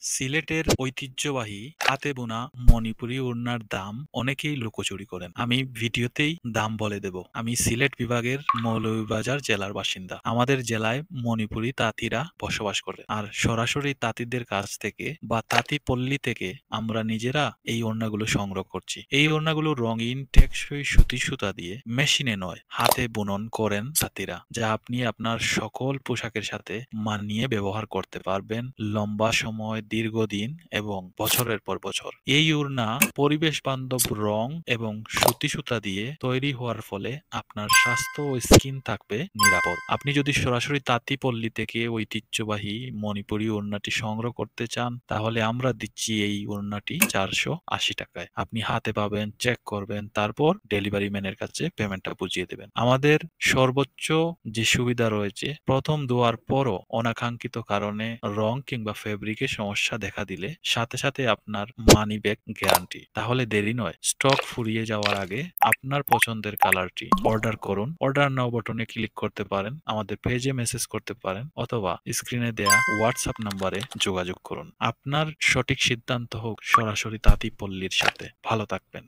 সিলেটের ঐতিহ্যবাহী হাতে বোনা মণিপুরী ওড়নার দাম অনেকেই লুকোচুরি করেন। আমি ভিডিওতেই দাম বলে দেব। আমি সিলেট বিভাগের মৌলভীবাজার জেলার বাসিন্দা। আমাদের জেলায় মণিপুরী তাঁতিরা বসবাস করে, আর সরাসরি তাঁতিদের কাছ থেকে বা তাঁতি পল্লী থেকে আমরা নিজেরা এই ওড়নাগুলো সংগ্রহ করছি। এই ওড়নাগুলো রঙিন টেকসই সুতি সুতা দিয়ে মেশিনে নয়, হাতে বুনন করেন তাঁতিরা, যা আপনি আপনার সকল পোশাকের সাথে মানিয়ে ব্যবহার করতে পারবেন লম্বা সময়, দীর্ঘদিন এবং বছরের পর বছর। এই ওড়না পরিবেশ বান্ধব রং এবং সুতি সুতা দিয়ে তৈরি হওয়ার ফলে আপনার স্বাস্থ্য ও স্কিন থাকবে নিরাপদ। আপনি যদি সরাসরি তাঁতি পল্লী থেকে ঐতিহ্যবাহী মণিপুরী ওড়নাটি সংগ্রহ করতে চান, তাহলে আমরা দিচ্ছি এই ওড়নাটি 480 টাকায়। আপনি হাতে পাবেন, চেক করবেন, তারপর ডেলিভারি ম্যানের কাছে পেমেন্টটা বুঝিয়ে দেবেন। আমাদের সর্বোচ্চ যে সুবিধা রয়েছে, প্রথম ধোয়ার পরও অনাকাঙ্ক্ষিত কারণে রং কিংবা ফেব্রিকের সমস্যা দেখা দিলে সাথে সাথে আপনার মানি ব্যাক গ্যারান্টি। তাহলে দেরি নয়, স্টক ফুরিয়ে যাওয়ার আগে আপনার পছন্দের কালারটি অর্ডার করুন। অর্ডার নাও বাটনে ক্লিক করতে পারেন, আমাদের পেজে মেসেজ করতে পারেন, অথবা স্ক্রিনে দেয়া হোয়াটসঅ্যাপ নাম্বারে যোগাযোগ করুন। আপনার সঠিক সিদ্ধান্ত হোক সরাসরি তাঁতি পল্লীর সাথে। ভালো থাকবেন।